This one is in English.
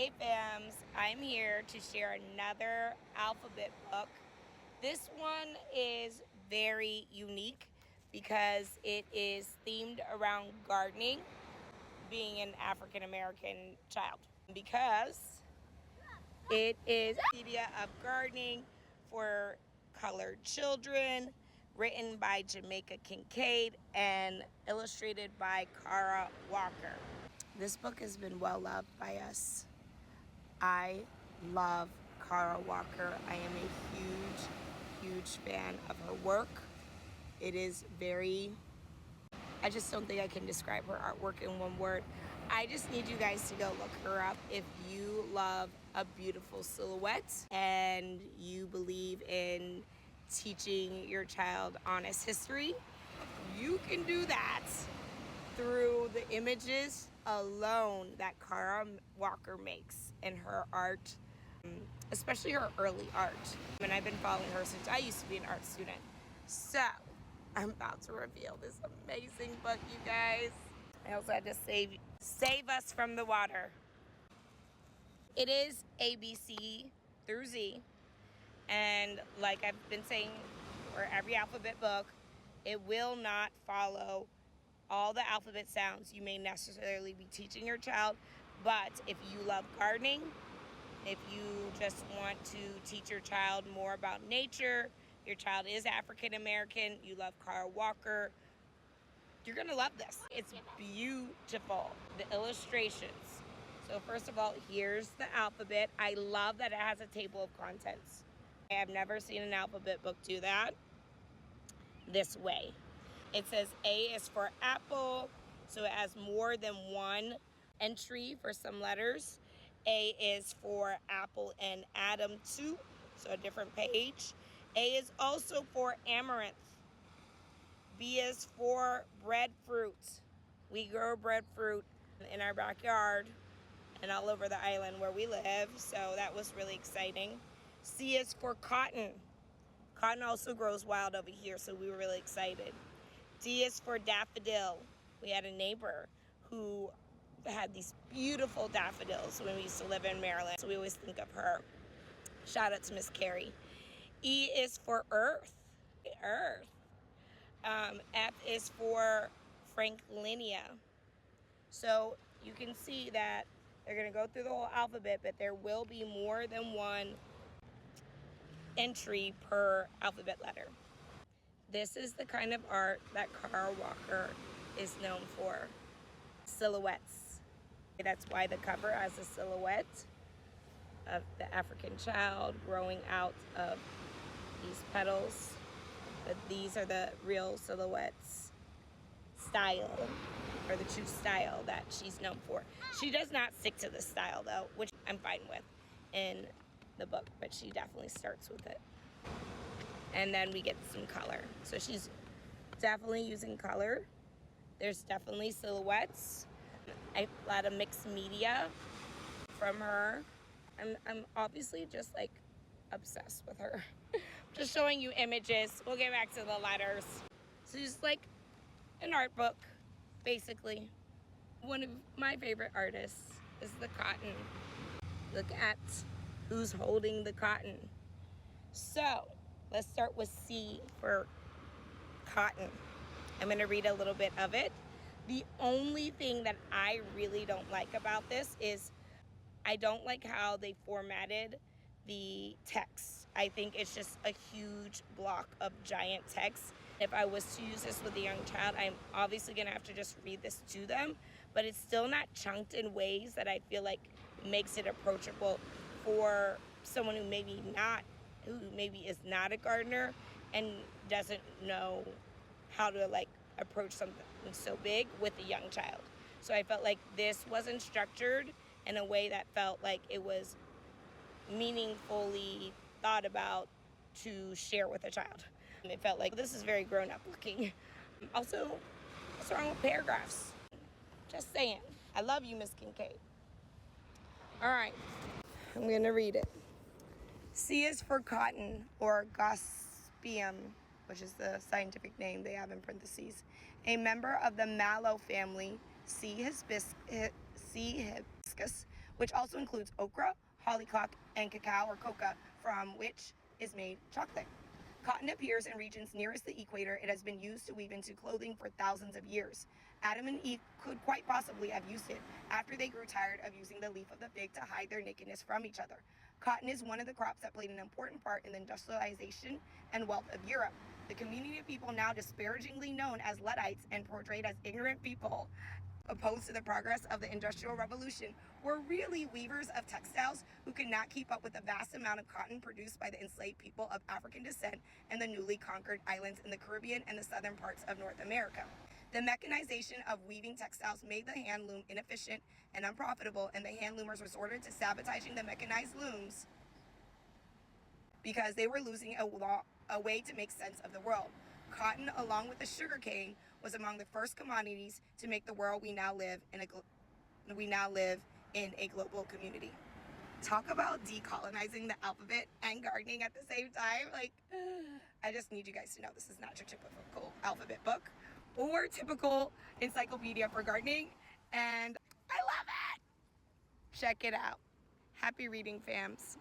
Hey fams, I'm here to share another alphabet book. This one is very unique because it is themed around gardening, being an African American child. Because it is a idea of gardening for colored children, written by Jamaica Kincaid and illustrated by Kara Walker. This book has been well loved by us. I love Kara Walker. I am a huge fan of her work. It is I just don't think I can describe her artwork in one word. I just need you guys to go look her up if you love a beautiful silhouette and you believe in teaching your child honest history. You can do that through the images alone that Kara Walker makes in her art, especially her early art. And I've been following her since I used to be an art student. So I'm about to reveal this amazing book, you guys. I also had to save us from the water. It is ABC through Z, and like I've been saying for every alphabet book, it will not follow all the alphabet sounds you may necessarily be teaching your child. But if you love gardening, if you just want to teach your child more about nature, your child is African American, you love Kara Walker, you're gonna love this. It's beautiful, the illustrations. So first of all, here's the alphabet. I love that it has a table of contents. I have never seen an alphabet book do that this way. It says A is for apple, so it has more than one entry for some letters. A is for apple and Adam too, so a different page. A is also for amaranth. B is for breadfruit. We grow breadfruit in our backyard and all over the island where we live, so that was really exciting. C is for cotton. Cotton also grows wild over here, so we were really excited. D is for daffodil. We had a neighbor who had these beautiful daffodils when we used to live in Maryland, so we always think of her. Shout out to Miss Carrie. E is for earth. F is for Franklinia. So you can see that they're going to go through the whole alphabet, but there will be more than one entry per alphabet letter. This is the kind of art that Kara Walker is known for. Silhouettes. That's why the cover has a silhouette of the African child growing out of these petals. But these are the real silhouettes style, or the true style that she's known for. She does not stick to this style though, which I'm fine with in the book, but she definitely starts with it. And then we get some color. So she's definitely using color. There's definitely silhouettes. A lot of mixed media from her. I'm obviously just like obsessed with her. Just showing you images. We'll get back to the letters. So it's like an art book, basically. One of my favorite artists is the cotton. Look at who's holding the cotton. So let's start with C for cotton. I'm going to read a little bit of it. The only thing that I really don't like about this is I don't like how they formatted the text. I think it's just a huge block of giant text. If I was to use this with a young child, I'm obviously going to have to just read this to them, but it's still not chunked in ways that I feel like makes it approachable for someone who maybe is not a gardener and doesn't know how to like approach something so big with a young child. So I felt like this wasn't structured in a way that felt like it was meaningfully thought about to share with a child. It felt like this is very grown up looking. Also, what's wrong with paragraphs? Just saying. I love you, Miss Kincaid. All right, I'm gonna read it. C is for cotton, or Gossypium, which is the scientific name they have in parentheses. A member of the mallow family, C. hibiscus, which also includes okra, hollyhock, and cacao or coca, from which is made chocolate. Cotton appears in regions nearest the equator. It has been used to weave into clothing for thousands of years. Adam and Eve could quite possibly have used it after they grew tired of using the leaf of the fig to hide their nakedness from each other. Cotton is one of the crops that played an important part in the industrialization and wealth of Europe. The community of people now disparagingly known as Luddites and portrayed as ignorant people opposed to the progress of the Industrial Revolution were really weavers of textiles who could not keep up with the vast amount of cotton produced by the enslaved people of African descent in the newly conquered islands in the Caribbean and the southern parts of North America. The mechanization of weaving textiles made the hand loom inefficient and unprofitable, and the hand loomers resorted to sabotaging the mechanized looms because they were losing a way to make sense of the world. Cotton, along with the sugar cane, was among the first commodities to make the world we now live in a global community. Talk about decolonizing the alphabet and gardening at the same time. Like, I just need you guys to know this is not your typical alphabet book or typical encyclopedia for gardening, and I love it. Check it out. Happy reading, fams.